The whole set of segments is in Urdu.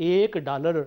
$1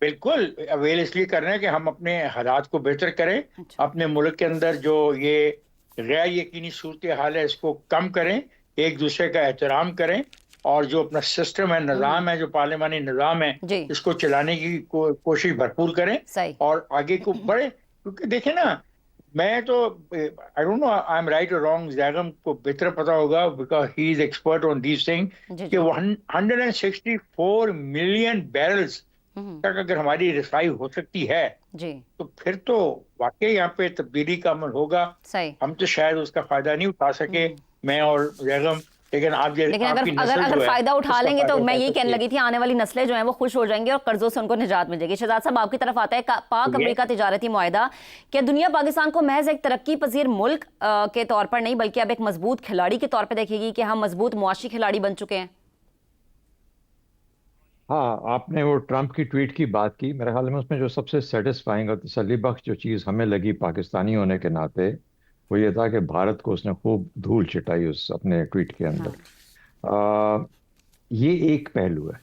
بالکل اویل اس لیے کر رہے ہیں کہ ہم اپنے حالات کو بہتر کریں، اچھا اپنے ملک کے اندر جو یہ غیر یقینی صورتحال ہے اس کو کم کریں، ایک دوسرے کا احترام کریں، اور جو اپنا سسٹم ہے، نظام ہے، جو پارلیمانی نظام ہے، جی اس کو چلانے کی کوشش بھرپور کریں صحیح اور آگے کو بڑھیں. کیونکہ دیکھیں نا، میں تو آئی ڈونٹ نو آئی ایم رائٹ اور رانگ، زیغم کو بہتر پتا ہوگا because he is expert on these thing, جی کہ جی 164 ملین بیرلز تک اگر ہماری رسائی ہو سکتی ہے جی تو پھر تو واقعی یہاں پہ تبدیلی کا عمل ہوگا. صحیح. ہم تو شاید اس کا فائدہ نہیں اٹھا سکے، میں اور بیگم، لیکن لیکن آپ اگر کی اگر نسل اگر جو ہے فائدہ اس اٹھا کا لیں گے فائدہ تو میں اٹھا یہی کہنے سکتی ہے. لگی تھی آنے والی نسلیں جو ہیں وہ خوش ہو جائیں گی اور قرضوں سے ان کو نجات مل جائے گی. شہزاد صاحب آپ کی طرف آتا ہے پاک امریکہ تجارتی معاہدہ، کہ دنیا پاکستان کو محض ایک ترقی پذیر ملک کے طور پر نہیں بلکہ اب ایک مضبوط کھلاڑی کے طور پہ دیکھے گی کہ ہم مضبوط معاشی کھلاڑی بن چکے ہیں؟ ہاں، آپ نے وہ ٹرمپ کی ٹویٹ کی بات کی، میرے خیال میں اس میں جو سب سے سیٹسفائنگ اور تسلی بخش جو چیز ہمیں لگی پاکستانی ہونے کے ناطے، وہ یہ تھا کہ بھارت کو اس نے خوب دھول چٹائی اس اپنے ٹویٹ کے ہاں اندر. یہ ایک پہلو ہے.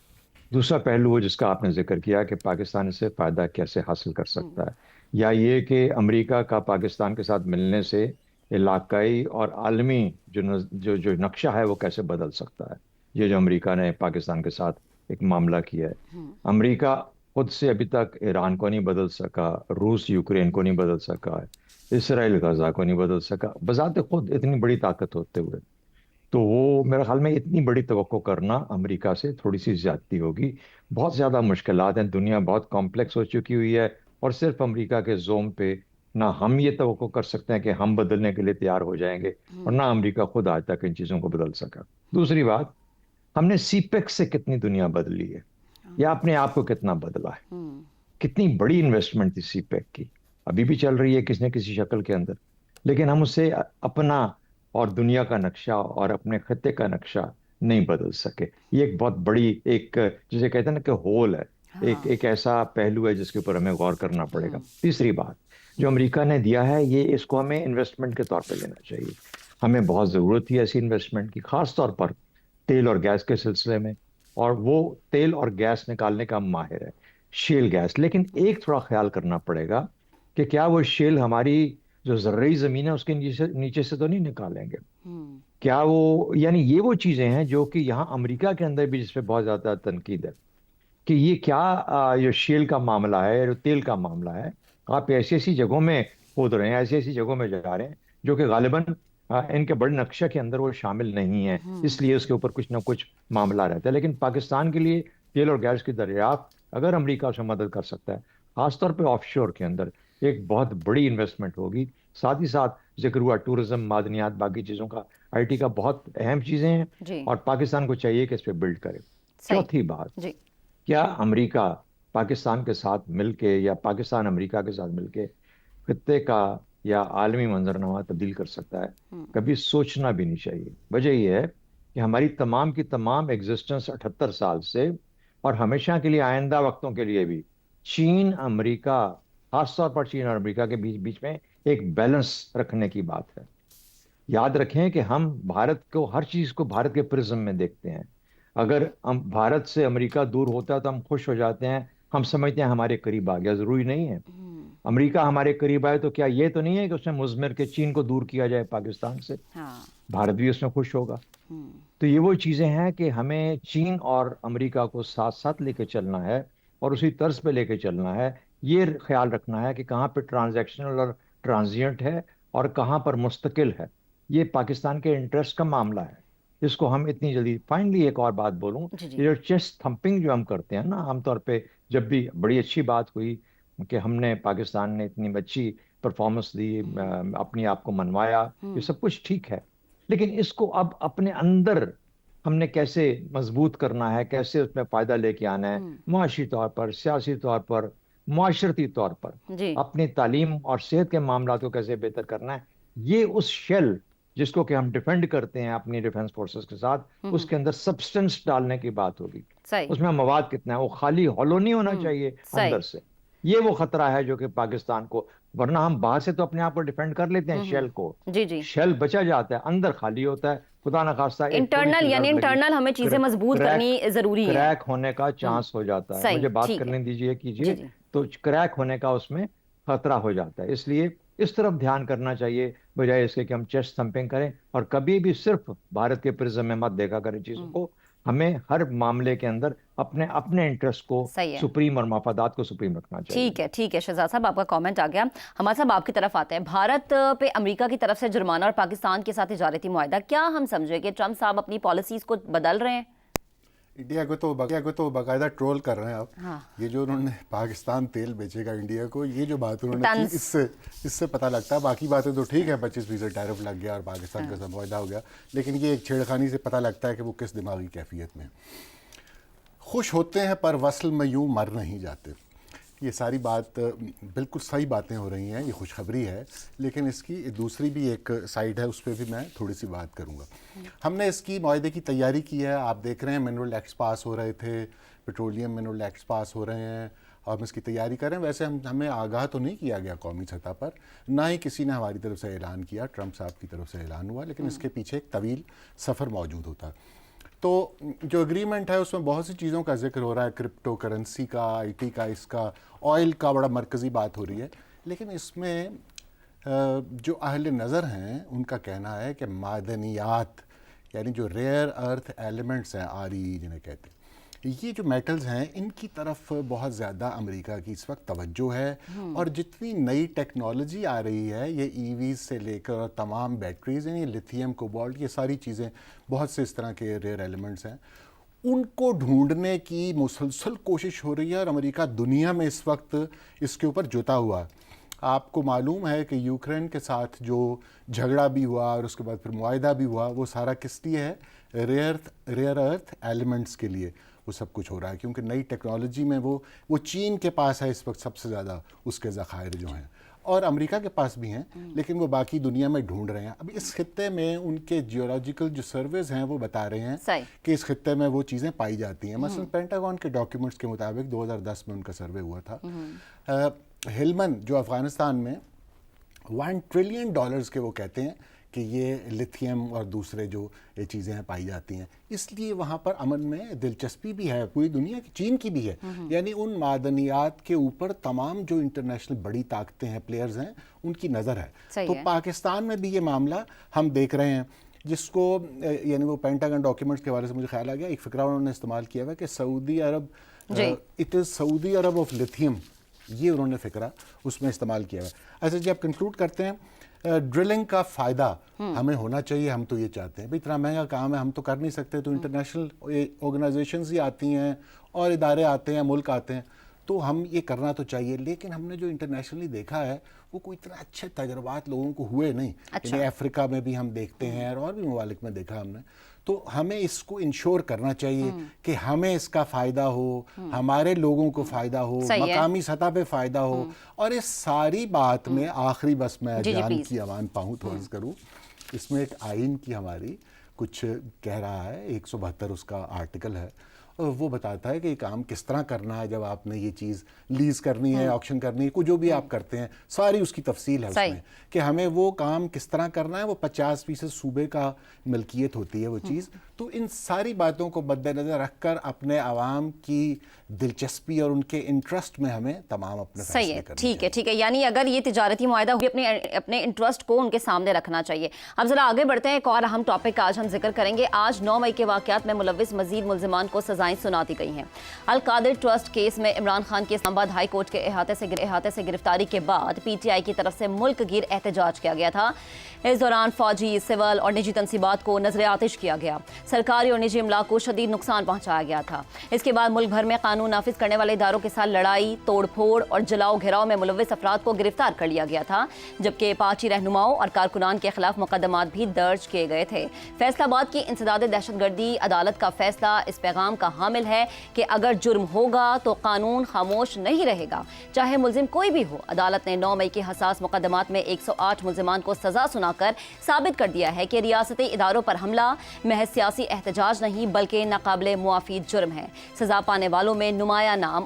دوسرا پہلو وہ جس کا آپ نے ذکر کیا کہ پاکستان اس سے فائدہ کیسے حاصل کر سکتا ہے، یا یہ کہ امریکہ کا پاکستان کے ساتھ ملنے سے علاقائی اور عالمی جو نقشہ ہے وہ کیسے بدل سکتا ہے. یہ جو امریکہ نے پاکستان کے ساتھ ایک معاملہ کیا ہے، امریکہ خود سے ابھی تک ایران کو نہیں بدل سکا، روس یوکرین کو نہیں بدل سکا، اسرائیل غزہ کو نہیں بدل سکا بذات خود اتنی بڑی طاقت ہوتے ہوئے. تو وہ میرے خیال میں اتنی بڑی توقع کرنا امریکہ سے تھوڑی سی زیادتی ہوگی. بہت زیادہ مشکلات ہیں، دنیا بہت کمپلیکس ہو چکی ہوئی ہے، اور صرف امریکہ کے زوم پہ نہ ہم یہ توقع کر سکتے ہیں کہ ہم بدلنے کے لیے تیار ہو جائیں گے، اور نہ امریکہ خود آج تک ان چیزوں کو بدل سکا. دوسری بات، ہم نے سی پیک سے کتنی دنیا بدلی ہے، یا اپنے آپ کو کتنا بدلا ہے. کتنی بڑی انویسٹمنٹ تھی سی پیک کی، ابھی بھی چل رہی ہے کسی نہ کسی شکل کے اندر، لیکن ہم اسے اپنا اور دنیا کا نقشہ اور اپنے خطے کا نقشہ نہیں بدل سکے. یہ ایک بہت بڑی ایک جسے کہتے ہیں نا کہ ہول ہے، ایک ایسا پہلو ہے جس کے اوپر ہمیں غور کرنا پڑے گا. تیسری بات جو امریکہ نے دیا ہے، یہ اس کو ہمیں انویسٹمنٹ کے طور پہ لینا چاہیے. ہمیں بہت ضرورت تھی ایسی انویسٹمنٹ کی، خاص طور پر تیل اور گیس کے سلسلے میں، اور وہ تیل اور گیس نکالنے کا ماہر ہے، شیل گیس. لیکن ایک تھوڑا خیال کرنا پڑے گا کہ کیا وہ شیل ہماری جو زرعی زمین ہے اس کے نیچے سے تو نہیں نکالیں گے. کیا وہ یعنی یہ وہ چیزیں ہیں جو کہ یہاں امریکہ کے اندر بھی جس پہ بہت زیادہ تنقید ہے کہ یہ کیا جو شیل کا معاملہ ہے، جو تیل کا معاملہ ہے، آپ ایسی ایسی جگہوں میں کھود رہے ہیں، ایسی ایسی جگہوں میں جا رہے ہیں جو کہ غالباً ان کے بڑے نقشہ کے اندر وہ شامل نہیں ہے، اس لیے اس کے اوپر کچھ نہ کچھ معاملہ رہتا ہے. لیکن پاکستان کے لیے تیل اور گیس کی دریافت اگر امریکہ اسے مدد کر سکتا ہے، خاص طور پہ آف شور کے اندر ایک بہت بڑی انویسٹمنٹ ہوگی. ساتھ ہی ساتھ ذکر ہوا ٹورزم، معدنیات، باقی چیزوں کا، آئی ٹی کا، بہت اہم چیزیں ہیں، جی اور پاکستان کو چاہیے کہ اس پہ بلڈ کرے. صحیح. چوتھی بات، جی کیا امریکہ پاکستان کے ساتھ مل کے یا پاکستان امریکہ کے ساتھ مل کے خطے کا یا عالمی منظرنامہ تبدیل کر سکتا ہے؟ کبھی سوچنا بھی نہیں چاہیے. وجہ یہ ہے کہ ہماری تمام کی تمام ایگزسٹنس 78 سال سے اور ہمیشہ کے لیے آئندہ وقتوں کے لیے بھی چین امریکہ، خاص طور پر چین اور امریکہ کے بیچ میں ایک بیلنس رکھنے کی بات ہے. یاد رکھیں کہ ہم بھارت کو، ہر چیز کو بھارت کے پرزم میں دیکھتے ہیں. اگر ہم بھارت سے امریکہ دور ہوتا ہے تو ہم خوش ہو جاتے ہیں، ہم سمجھتے ہیں ہمارے قریب آ گیا. ضروری نہیں ہے. امریکہ ہمارے قریب آئے تو کیا یہ تو نہیں ہے کہ اس نے مضمر کے چین کو دور کیا جائے پاکستان سے؟ بھارت بھی اس میں خوش ہوگا. تو یہ وہ چیزیں ہیں کہ ہمیں چین اور امریکہ کو ساتھ ساتھ لے کے چلنا ہے، اور اسی طرز پہ لے کے چلنا ہے. یہ خیال رکھنا ہے کہ کہاں پہ ٹرانزیکشنل اور ٹرانزینٹ ہے اور کہاں پر مستقل ہے. یہ پاکستان کے انٹرسٹ کا معاملہ ہے. اس کو ہم اتنی جلدی، فائنلی ایک اور بات بولوں، یہ جو چیسٹ تھمپنگ جو ہم کرتے ہیں نا عام طور پہ، جب بھی بڑی اچھی بات ہوئی کہ ہم نے، پاکستان نے اتنی اچھی پرفارمنس دی، اپنی آپ کو منوایا، یہ سب کچھ ٹھیک ہے، لیکن اس کو اب اپنے اندر ہم نے کیسے مضبوط کرنا ہے، کیسے اس میں فائدہ لے کے آنا ہے، معاشی طور پر، سیاسی طور پر، معاشرتی طور پر، جی اپنی تعلیم اور صحت کے معاملات کو کیسے بہتر کرنا ہے. یہ اس شیل جس کو کہ ہم ڈیفینڈ کرتے ہیں اپنی ڈیفنس فورسز کے ساتھ، اس کے اندر سبسٹنس ڈالنے کی بات ہوگی. صحیح اس میں مواد کتنا ہے، وہ خالی ہولو نہیں ہونا چاہیے صحیح اندر سے. یہ وہ خطرہ ہے جو کہ پاکستان کو، ورنہ ہم باہر سے تو اپنے آپ کو ڈیفینڈ کر لیتے ہیں شیل کو، جی جی شیل بچا جاتا ہے، اندر خالی ہوتا ہے. خدا نخواستہ انٹرنل یعنی انٹرنل ہمیں چیزیں مضبوط کرنی ضروری ہے، کریک ہونے کا چانس ہو جاتا ہے. مجھے بات کرنے دیجئے کیجئے. تو کریک ہونے کا اس میں خطرہ ہو جاتا ہے. اس لیے اس طرف دھیان کرنا چاہیے بجائے اس کے کہ ہم چیسٹ تھمپنگ کریں، اور کبھی بھی صرف بھارت کے پرزم میں مت دیکھا کریں چیزوں کو. ہمیں ہر معاملے کے اندر اپنے انٹرسٹ کو سپریم اور مفادات کو سپریم رکھنا چاہیے. ٹھیک ہے شہزاد صاحب، آپ کا کامنٹ آ گیا. ہمارے صاحب آپ کی طرف آتے ہیں. بھارت پہ امریکہ کی طرف سے جرمانہ اور پاکستان کے ساتھ تجارتی معاہدہ، کیا ہم سمجھے کہ ٹرمپ صاحب اپنی پالیسیز کو بدل رہے ہیں؟ انڈیا کو تو باقاعدہ ٹرول کر رہے ہیں آپ. یہ جو انہوں نے پاکستان تیل بیچے گا انڈیا کو، یہ جو بات انہوں نے کی، اس سے پتہ لگتا ہے. باقی باتیں تو ٹھیک ہے، 25% ٹیرف لگ گیا اور پاکستان کا معاہدہ ہو گیا، لیکن یہ ایک چھیڑخانی سے پتہ لگتا ہے کہ وہ کس دماغی کیفیت میں. خوش ہوتے ہیں پر وصل میں یوں مر نہیں جاتے. یہ ساری بات بالکل صحیح باتیں ہو رہی ہیں، یہ خوشخبری ہے، لیکن اس کی دوسری بھی ایک سائیڈ ہے، اس پہ بھی میں تھوڑی سی بات کروں گا. ہم نے اس کی معاہدے کی تیاری کی ہے. آپ دیکھ رہے ہیں منرل ایکٹس پاس ہو رہے تھے، پیٹرولیم منرل ایکٹس پاس ہو رہے ہیں، اور ہم اس کی تیاری کر رہے ہیں. ویسے ہمیں آگاہ تو نہیں کیا گیا قومی سطح پر، نہ ہی کسی نے ہماری طرف سے اعلان کیا. ٹرمپ صاحب کی طرف سے اعلان ہوا، لیکن اس کے پیچھے ایک طویل سفر موجود ہوتا. تو جو اگریمنٹ ہے اس میں بہت سی چیزوں کا ذکر ہو رہا ہے، کرپٹو کرنسی کا، آئی ٹی کا، اس کا آئل کا بڑا مرکزی بات ہو رہی ہے. لیکن اس میں جو اہل نظر ہیں ان کا کہنا ہے کہ معدنیات، یعنی جو ریئر ارتھ ایلیمنٹس ہیں، RE جنہیں کہتے ہیں، یہ جو میٹلز ہیں ان کی طرف بہت زیادہ امریکہ کی اس وقت توجہ ہے. اور جتنی نئی ٹیکنالوجی آ رہی ہے، یہ EVs سے لے کر تمام بیٹریز ہیں، یہ لتھیم، کوبالٹ، یہ ساری چیزیں، بہت سے اس طرح کے ریئر ایلیمنٹس ہیں، ان کو ڈھونڈنے کی مسلسل کوشش ہو رہی ہے. اور امریکہ دنیا میں اس وقت اس کے اوپر جتا ہوا ہے. آپ کو معلوم ہے کہ یوکرین کے ساتھ جو جھگڑا بھی ہوا اور اس کے بعد پھر معاہدہ بھی ہوا، وہ سارا کس لیے ہے؟ ریئر ارتھ ایلیمنٹس کے لیے وہ سب کچھ ہو رہا ہے، کیونکہ نئی ٹیکنالوجی میں وہ چین کے پاس ہے اس وقت سب سے زیادہ اس کے ذخائر جو ہیں، اور امریکہ کے پاس بھی ہیں، لیکن وہ باقی دنیا میں ڈھونڈ رہے ہیں. اب اس خطے میں ان کے جیولوجیکل جو سرویز ہیں وہ بتا رہے ہیں کہ اس خطے میں وہ چیزیں پائی جاتی ہیں. مثلا پینٹاگون کے ڈاکیومنٹس کے مطابق 2010 میں ان کا سروے ہوا تھا. ہلمن جو افغانستان میں $1 ٹریلین کے وہ کہتے ہیں کہ یہ لتھیم اور دوسرے جو یہ چیزیں ہیں پائی جاتی ہیں. اس لیے وہاں پر امن میں دلچسپی بھی ہے، پوری دنیا کی، چین کی بھی ہے. یعنی ان معدنیات کے اوپر تمام جو انٹرنیشنل بڑی طاقتیں ہیں، پلیئرز ہیں، ان کی نظر ہے. تو پاکستان میں بھی یہ معاملہ ہم دیکھ رہے ہیں، جس کو یعنی وہ پینٹاگن ڈاکیومنٹس کے حوالے سے مجھے خیال آ گیا، ایک فقرہ انہوں نے استعمال کیا ہوا کہ Saudi Arab, it is Saudi Arab of lithium, یہ انہوں نے فقرہ اس میں استعمال کیا ہوا ہے. ایسے جب کنکلوڈ کرتے ہیں، ڈرلنگ کا فائدہ ہمیں ہونا چاہیے. ہم تو یہ چاہتے ہیں، اتنا مہنگا کام ہے، ہم تو کر نہیں سکتے، تو انٹرنیشنل آرگنائزیشنز ہی آتی ہیں اور ادارے آتے ہیں، ملک آتے ہیں، تو ہم یہ کرنا تو چاہیے. لیکن ہم نے جو انٹرنیشنلی دیکھا ہے وہ کوئی اتنا اچھے تجربات لوگوں کو ہوئے نہیں. یعنی افریقہ میں بھی ہم دیکھتے ہیں اور بھی ممالک میں دیکھا ہم نے. تو ہمیں اس کو انشور کرنا چاہیے کہ ہمیں اس کا فائدہ ہو، ہمارے لوگوں کو فائدہ ہو، مقامی سطح پہ فائدہ ہو. اور اس ساری بات میں آخری بس میں جان کی امان پاؤں تو عرض کروں، اس میں ایک آئین کی ہماری کچھ کہہ رہا ہے، 172 اس کا آرٹیکل ہے، وہ بتاتا ہے کہ یہ کام کس طرح کرنا ہے. جب آپ نے یہ چیز لیز کرنی ہے، آکشن کرنی ہے، جو بھی آپ کرتے ہیں، ساری اس کی تفصیل ہے اس میں کہ ہمیں وہ کام کس طرح کرنا ہے. وہ 50% صوبے کا ملکیت ہوتی ہے وہ چیز. تو ان ساری باتوں کو مد نظر رکھ کر اپنے عوام کی دلچسپی اور ان کے انٹرسٹ میں ہمیں تمام اپنے فیصلے کرنے چاہیے. ٹھیک ہے. یعنی اگر یہ تجارتی معاہدہ ہوئی، اپنے انٹرسٹ کو ان کے سامنے رکھنا چاہیے. اب ذرا آگے بڑھتے ہیں. ایک اور اہم ٹاپک کا آج ہم ذکر کریں گے. آج 9 مئی کے واقعات میں ملوث مزید ملزمان کو سزائیں سناتی گئی ہیں. القادر ٹرسٹ کیس میں عمران خان کی اسلام آباد ہائی کورٹ کے احاطے سے گرفتاری کے بعد PTI کی طرف سے ملک گیر احتجاج کیا گیا تھا. اس دوران فوجی، سول اور نجی تنصیبات کو نظر آتش کیا گیا. سرکاری اور نجی املاک کو شدید نقصان پہنچایا گیا تھا. اس کے بعد ملک بھر میں قانون نافذ کرنے والے اداروں کے ساتھ لڑائی، توڑ پھوڑ اور جلاؤ گھیراؤ میں ملوث افراد کو گرفتار کر لیا گیا تھا، جبکہ پارٹی رہنماؤں اور کارکنان کے خلاف مقدمات بھی درج کیے گئے تھے. فیصل آباد کی انسداد دہشت گردی عدالت کا فیصلہ اس پیغام کا حامل ہے کہ اگر جرم ہوگا تو قانون خاموش نہیں رہے گا، چاہے ملزم کوئی بھی ہو. عدالت نے 9 مئی کے حساس مقدمات میں 108 ملزمان کو سزا سنا کر ثابت کر دیا ہے کہ ریاستی اداروں پر حملہ محض سیاسی احتجاج نہیں بلکہ ناقابل معافی جرم ہے. سزا پانے والوں میں نمایاں نام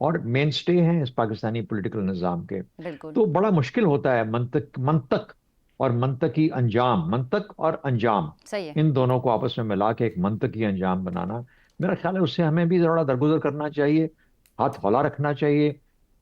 اور مین سٹے ہیں اس پاکستانی پولیٹیکل نظام کے. بالکل. تو بڑا مشکل ہوتا ہے منطق اور منطقی انجام، منطق اور انجام صحیح ہے. ان دونوں کو آپس میں ملا کے ایک منطقی انجام بنانا. میرا خیال ہے اس سے ہمیں بھی تھوڑا درگزر کرنا چاہیے، ہاتھ ہولہ رکھنا چاہیے،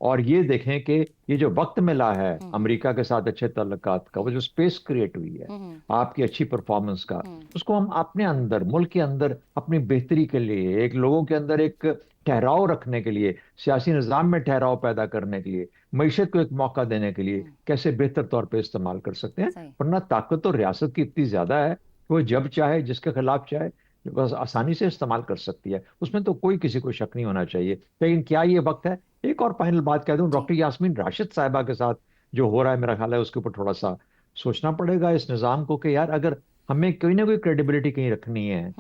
اور یہ دیکھیں کہ یہ جو وقت ملا ہے امریکہ کے ساتھ اچھے تعلقات کا، وہ جو سپیس کریٹ ہوئی ہے آپ کی اچھی پرفارمنس کا، اس کو ہم اپنے اندر، ملک کے اندر اپنی بہتری کے لیے، ایک لوگوں کے اندر ایک ٹھہراؤ رکھنے کے لیے، سیاسی نظام میں ٹھہراؤ پیدا کرنے کے لیے، معیشت کو ایک موقع دینے کے لیے کیسے بہتر طور پہ استعمال کر سکتے ہیں. صحیح. ورنہ طاقت تو ریاست کی اتنی زیادہ ہے کہ وہ جب چاہے جس کے خلاف چاہے بس آسانی سے استعمال کر سکتی ہے. اس میں تو کوئی کسی کو شک نہیں ہونا چاہیے. لیکن کیا یہ وقت ہے؟ ایک اور فائنل بات کہہ دوں، ڈاکٹر یاسمین راشد صاحبہ کے ساتھ جو ہو رہا ہے، میرا خیال ہے اس کے اوپر تھوڑا سا سوچنا پڑے گا اس نظام کو، کہ یار اگر ہمیں کوئی نہ کوئی کریڈیبلٹی کہیں رکھنی ہے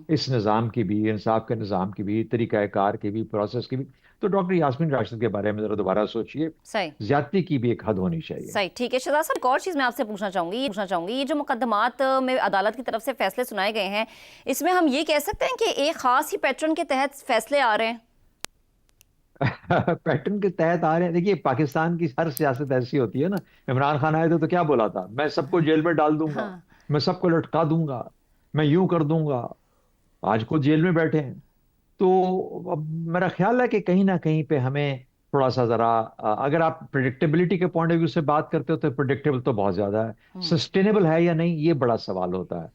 اس نظام کی بھی، انصاف کے نظام کی بھی، طریقہ کار کی بھی، پروسیس کی بھی، تو ڈاکٹر یاسمین راشد کے بارے میں ذرا دوبارہ سوچئے. صحیح. زیادتی کی بھی ایک حد ہونی چاہیے. صحیح. ٹھیک ہے شہزاد صاحب، ایک اور چیز میں آپ سے پوچھنا چاہوں گی یہ جو مقدمات میں عدالت کی طرف سے فیصلے سنائے گئے ہیں، اس میں ہم یہ کہہ سکتے ہیں کہ ایک خاص ہی پیٹرن کے تحت فیصلے آ رہے ہیں؟ پیٹرن کے تحت آ رہے ہیں. دیکھیے پاکستان کی ہر سیاست ایسی ہوتی ہے نا. عمران خان آئے تھے تو کیا بولا تھا؟ میں سب کو جیل میں ڈال دوں گا، میں سب کو لٹکا دوں گا، میں یوں کر دوں گا. آج خود جیل میں بیٹھے ہیں. تو اب میرا خیال ہے کہ کہیں نہ کہیں پہ ہمیں تھوڑا سا ذرا، اگر آپ پریڈکٹیبلٹی کے پوائنٹ آف ویو سے بات کرتے ہو تو پریڈکٹیبل تو بہت زیادہ ہے. سسٹینیبل ہے یا نہیں، یہ بڑا سوال ہوتا ہے.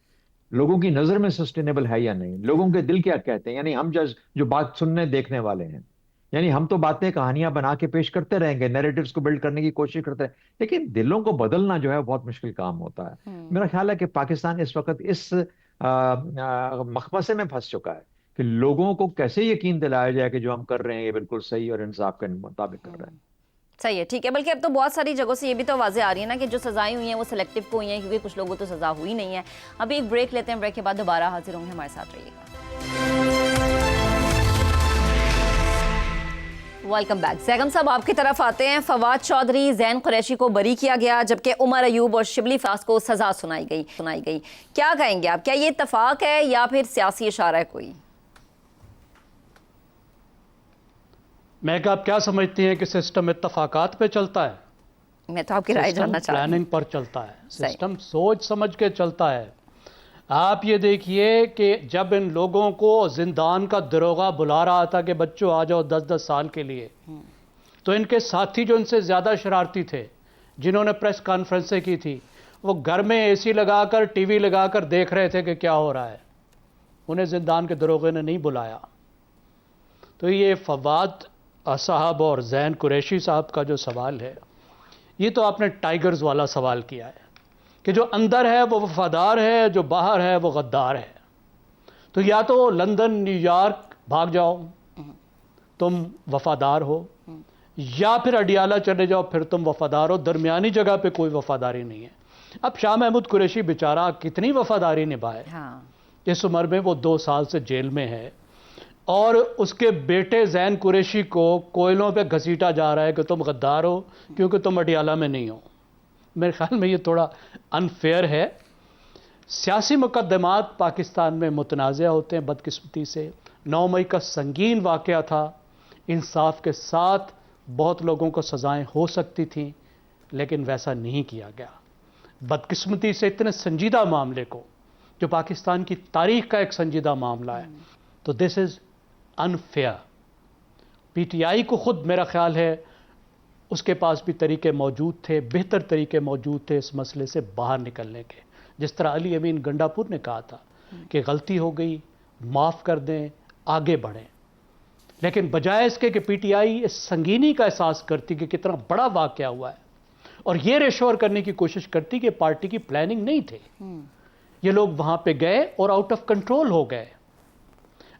لوگوں کی نظر میں سسٹینیبل ہے یا نہیں، لوگوں کے دل کیا کہتے ہیں. یعنی ہم جو بات سننے دیکھنے والے ہیں، یعنی ہم تو باتیں کہانیاں بنا کے پیش کرتے رہیں گے، نیریٹیوز کو بلڈ کرنے کی کوشش کرتے ہیں، لیکن دلوں کو بدلنا جو ہے بہت مشکل کام ہوتا ہے. میرا خیال ہے کہ پاکستان اس وقت اس مخمصے میں پھنس چکا ہے کہ لوگوں کو کیسے یقین دلایا جائے کہ جو ہم کر رہے ہیں یہ بالکل صحیح اور انصاف کے مطابق کر رہے ہیں. صحیح ہے. ٹھیک ہے. بلکہ اب تو بہت ساری جگہوں سے یہ بھی تو واضح آ رہی ہے نا کہ جو سزائیں ہوئی ہیں وہ سلیکٹیو کو ہوئی ہیں، کیونکہ کچھ لوگوں تو سزا ہوئی نہیں ہے. ابھی ایک بریک لیتے ہیں، بریک کے بعد دوبارہ حاضر ہوں گے، ہمارے ساتھ رہیے گا. Welcome back. زیغم صاحب آپ کی طرف آتے ہیں. فواد چودھری، زین قریشی کو بری کیا گیا، جبکہ عمر ایوب اور شبلی فاس کو سزا سنائی گئی. کیا کہیں گے آپ؟ کیا یہ اتفاق ہے یا پھر سیاسی اشارہ ہے کوئی؟ میں کہ آپ کیا سمجھتی ہیں کہ سسٹم اتفاقات پہ چلتا ہے؟ میں تو آپ کی رائے جاننا چاہتا ہوں. پلاننگ پر چلتا ہے، سسٹم سوچ سمجھ کے چلتا ہے. آپ یہ دیکھیے کہ جب ان لوگوں کو زندان کا دروغہ بلا رہا تھا کہ بچوں آ جاؤ 10-10 سال کے لیے، تو ان کے ساتھی جو ان سے زیادہ شرارتی تھے، جنہوں نے پریس کانفرنسیں کی تھی، وہ گھر میں اے سی لگا کر، ٹی وی لگا کر دیکھ رہے تھے کہ کیا ہو رہا ہے. انہیں زندان کے دروغے نے نہیں بلایا. تو یہ فواد صاحب اور زین قریشی صاحب کا جو سوال ہے، یہ تو آپ نے ٹائیگرز والا سوال کیا ہے کہ جو اندر ہے وہ وفادار ہے، جو باہر ہے وہ غدار ہے. تو یا تو لندن، نیو یارک بھاگ جاؤ تم وفادار ہو، یا پھر اڈیالہ چلے جاؤ پھر تم وفادار ہو. درمیانی جگہ پہ کوئی وفاداری نہیں ہے. اب شاہ محمود قریشی بیچارہ کتنی وفاداری نبھائے. اس عمر میں وہ 2 سال سے جیل میں ہے، اور اس کے بیٹے زین قریشی کو کوئلوں پہ گھسیٹا جا رہا ہے کہ تم غدار ہو کیونکہ تم اڈیالہ میں نہیں ہو. میرے خیال میں یہ تھوڑا انفیئر ہے. سیاسی مقدمات پاکستان میں متنازع ہوتے ہیں بدقسمتی سے. 9 مئی کا سنگین واقعہ تھا. انصاف کے ساتھ بہت لوگوں کو سزائیں ہو سکتی تھیں، لیکن ویسا نہیں کیا گیا. بدقسمتی سے اتنے سنجیدہ معاملے کو، جو پاکستان کی تاریخ کا ایک سنجیدہ معاملہ ہے، تو دس از انفیئر. پی ٹی آئی کو خود میرا خیال ہے اس کے پاس بھی طریقے موجود تھے، بہتر طریقے موجود تھے اس مسئلے سے باہر نکلنے کے. جس طرح علی امین گنڈاپور نے کہا تھا کہ غلطی ہو گئی، معاف کر دیں، آگے بڑھیں. لیکن بجائے اس کے کہ پی ٹی آئی اس سنگینی کا احساس کرتی کہ کتنا بڑا واقعہ ہوا ہے، اور یہ ریشور کرنے کی کوشش کرتی کہ پارٹی کی پلاننگ نہیں تھی، یہ لوگ وہاں پہ گئے اور آؤٹ آف کنٹرول ہو گئے.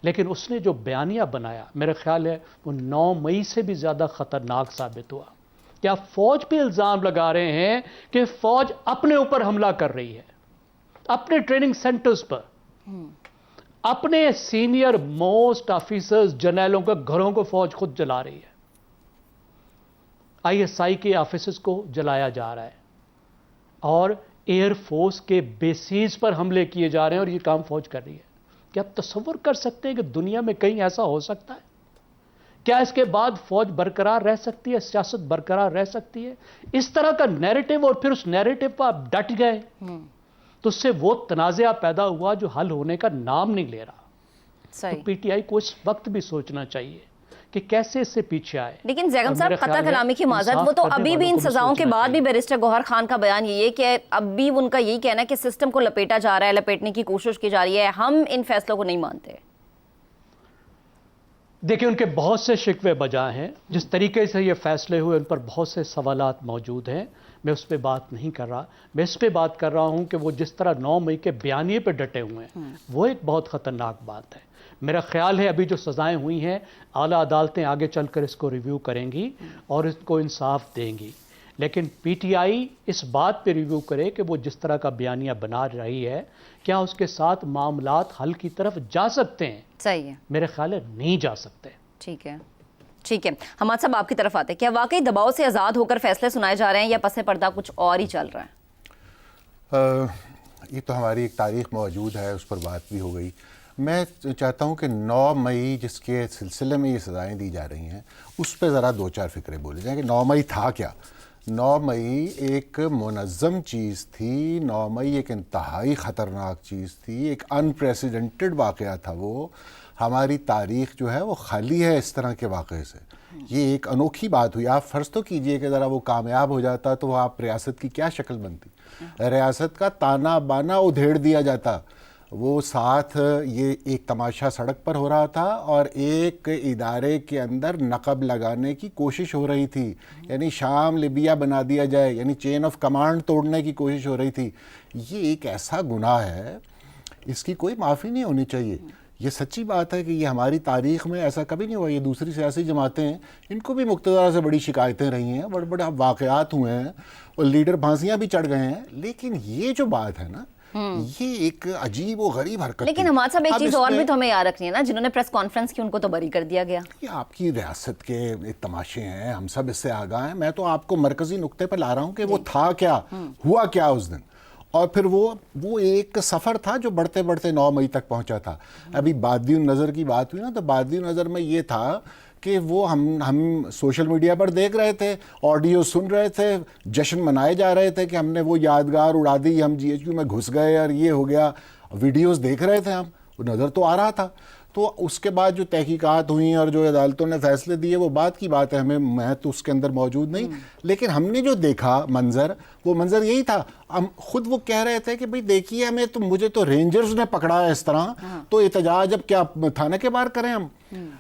لیکن اس نے جو بیانیہ بنایا، میرے خیال ہے وہ 9 مئی سے بھی زیادہ خطرناک ثابت ہوا. کیا فوج پہ الزام لگا رہے ہیں کہ فوج اپنے اوپر حملہ کر رہی ہے، اپنے ٹریننگ سینٹرز پر، اپنے سینئر موسٹ آفیسرز، جرنیلوں کے گھروں کو فوج خود جلا رہی ہے. آئی ایس آئی کے آفیسز کو جلایا جا رہا ہے، اور ایئر فورس کے بیسیز پر حملے کیے جا رہے ہیں، اور یہ کام فوج کر رہی ہے. کیا آپ تصور کر سکتے ہیں کہ دنیا میں کہیں ایسا ہو سکتا ہے کیا اس کے بعد فوج برقرار رہ سکتی ہے, سیاست برقرار رہ سکتی ہے؟ اس طرح کا نیریٹو, اور پھر اس نیریٹو پر آپ ڈٹ گئے تو اس سے وہ تنازعہ پیدا ہوا جو حل ہونے کا نام نہیں لے رہا. تو پی ٹی آئی کو اس وقت بھی سوچنا چاہیے کہ کیسے اس سے پیچھے آئے. لیکن زیغم صاحب, قطع کلامی کی معذرت, وہ تو ابھی بھی ان سزاؤں کے بعد بھی بیرسٹر گوہر خان کا بیان یہ ہے کہ اب بھی ان کا یہی کہنا ہے کہ سسٹم کو لپیٹا جا رہا ہے, لپیٹنے کی کوشش کی جا رہی ہے, ہم ان فیصلوں کو نہیں مانتے. دیکھیں, ان کے بہت سے شکوے بجا ہیں. جس طریقے سے یہ فیصلے ہوئے ان پر بہت سے سوالات موجود ہیں. میں اس پہ بات نہیں کر رہا, میں اس پہ بات کر رہا ہوں کہ وہ جس طرح 9 مئی کے بیانیے پہ ڈٹے ہوئے ہیں وہ ایک بہت خطرناک بات ہے. میرا خیال ہے ابھی جو سزائیں ہوئی ہیں اعلیٰ عدالتیں آگے چل کر اس کو ریویو کریں گی اور اس کو انصاف دیں گی. لیکن پی ٹی آئی اس بات پہ ریویو کرے کہ وہ جس طرح کا بیانیہ بنا رہی ہے کیا اس کے ساتھ معاملات حل کی طرف جا سکتے ہیں. صحیح ہے, میرے خیال ہے نہیں جا سکتے. ٹھیک ہے, ٹھیک ہے. حماد صاحب آپ کی طرف آتے ہیں, کیا واقعی دباؤ سے آزاد ہو کر فیصلے سنائے جا رہے ہیں یا پس پردہ کچھ اور ہی چل رہا ہے؟ یہ تو ہماری ایک تاریخ موجود ہے, اس پر بات بھی ہو گئی. میں چاہتا ہوں کہ 9 مئی جس کے سلسلے میں یہ سزائیں دی جا رہی ہیں اس پہ ذرا 2-4 فکرے بولے جائیں کہ 9 مئی تھا کیا. 9 مئی ایک منظم چیز تھی, 9 مئی ایک انتہائی خطرناک چیز تھی, ایک انپریسیڈنٹڈ واقعہ تھا. وہ ہماری تاریخ جو ہے وہ خالی ہے اس طرح کے واقعے سے. یہ ایک انوکھی بات ہوئی. آپ فرض تو کیجئے کہ ذرا وہ کامیاب ہو جاتا تو آپ ریاست کی کیا شکل بنتی. ریاست کا تانا بانا ادھیڑ دیا جاتا. وہ ساتھ یہ ایک تماشا سڑک پر ہو رہا تھا اور ایک ادارے کے اندر نقب لگانے کی کوشش ہو رہی تھی, یعنی شام لیبیا بنا دیا جائے, یعنی چین آف کمانڈ توڑنے کی کوشش ہو رہی تھی. یہ ایک ایسا گناہ ہے, اس کی کوئی معافی نہیں ہونی چاہیے. یہ سچی بات ہے کہ یہ ہماری تاریخ میں ایسا کبھی نہیں ہوا. یہ دوسری سیاسی جماعتیں ہیں, ان کو بھی مقتدر سے بڑی شکایتیں رہی ہیں, بڑے بڑے واقعات ہوئے ہیں اور لیڈر پھانسیاں بھی چڑھ گئے ہیں. لیکن یہ جو بات ہے نا, یہ ایک عجیب و غریب حرکت. لیکن حماد صاحب ایک چیز اور بھی تو ہمیں یاد رکھنی ہے نا, جنہوں نے پریس کانفرنس کی ان کو تو بری کر دیا گیا. یہ آپ کی ریاست کے ایک تماشے ہیں, ہم سب اس سے آگاہ ہیں. میں تو آپ کو مرکزی نقطے پر لا رہا ہوں کہ وہ تھا کیا, ہوا کیا اس دن. اور پھر وہ ایک سفر تھا جو بڑھتے بڑھتے 9 مئی تک پہنچا تھا. ابھی بادی النظر کی بات ہوئی نا, تو بادی النظر میں یہ تھا کہ وہ ہم سوشل میڈیا پر دیکھ رہے تھے, آڈیو سن رہے تھے, جشن منائے جا رہے تھے کہ ہم نے وہ یادگار اڑا دی, ہم GHQ میں گھس گئے اور یہ ہو گیا. ویڈیوز دیکھ رہے تھے ہم, وہ نظر تو آ رہا تھا. تو اس کے بعد جو تحقیقات ہوئیں اور جو عدالتوں نے فیصلے دیے وہ بات کی بات ہے, میں تو اس کے اندر موجود نہیں. لیکن ہم نے جو دیکھا منظر, وہ منظر یہی تھا. ہم خود وہ کہہ رہے تھے کہ بھئی دیکھیے مجھے تو رینجرز نے پکڑا ہے اس طرح, تو احتجاج اب کیا تھانے کے باہر کریں ہم,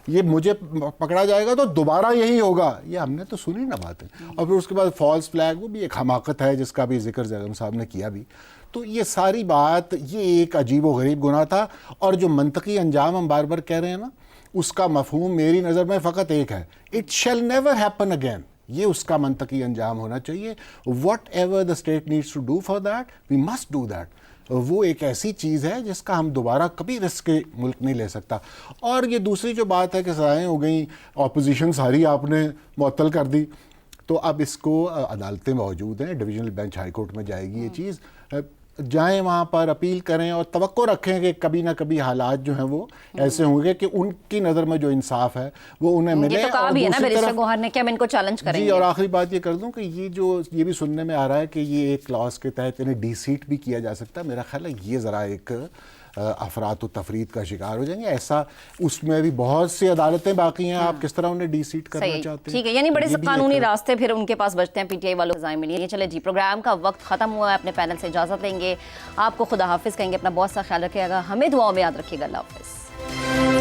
یہ مجھے پکڑا جائے گا تو دوبارہ یہی ہوگا. یہ ہم نے تو سنی نا باتیں. اور پھر اس کے بعد فالس فلیگ, وہ بھی ایک حماقت ہے جس کا بھی ذکر زیغم صاحب نے کیا بھی. تو یہ ساری بات, یہ ایک عجیب و غریب گناہ تھا. اور جو منطقی انجام ہم بار بار کہہ رہے ہیں نا, اس کا مفہوم میری نظر میں فقط ایک ہے, it shall never happen again. یہ اس کا منطقی انجام ہونا چاہیے. Whatever the state needs to do for that, we must do that. وہ ایک ایسی چیز ہے جس کا ہم دوبارہ کبھی رسک ملک نہیں لے سکتا. اور یہ دوسری جو بات ہے کہ سزائیں ہو گئیں, اپوزیشن ساری آپ نے معطل کر دی, تو اب اس کو عدالتیں موجود ہیں, ڈویژنل بینچ ہائی کورٹ میں جائے گی یہ چیز. جائیں وہاں پر, اپیل کریں اور توقع رکھیں کہ کبھی نہ کبھی حالات جو ہیں وہ ایسے ہوں گے کہ ان کی نظر میں جو انصاف ہے وہ انہیں ملے. یہ تو کہا بھی ہے نا بیرسٹر گوہر نے کہ ہم ان کو چیلنج کریں گے. جی, اور آخری بات یہ کر دوں کہ یہ بھی سننے میں آ رہا ہے کہ یہ ایک کلاس کے تحت انہیں ڈی سیٹ بھی کیا جا سکتا ہے. میرا خیال ہے یہ ذرا ایک افراد و تفرید کا شکار ہو جائیں گے. ایسا اس میں بھی بہت سی عدالتیں باقی ہیں, آپ کس طرح انہیں ڈی سیٹ کرنا چاہتے ہیں. ٹھیک ہے, یعنی بڑے قانونی راستے پھر ان کے پاس بچتے ہیں. پی ٹی آئی والوں کو سزائیں ملی ہیں. چلے جی, پروگرام کا وقت ختم ہوا ہے. اپنے پینل سے اجازت لیں گے, آپ کو خدا حافظ کہیں گے. اپنا بہت سا خیال رکھیے گا, ہمیں دعاؤں میں یاد رکھیے گا. اللہ حافظ.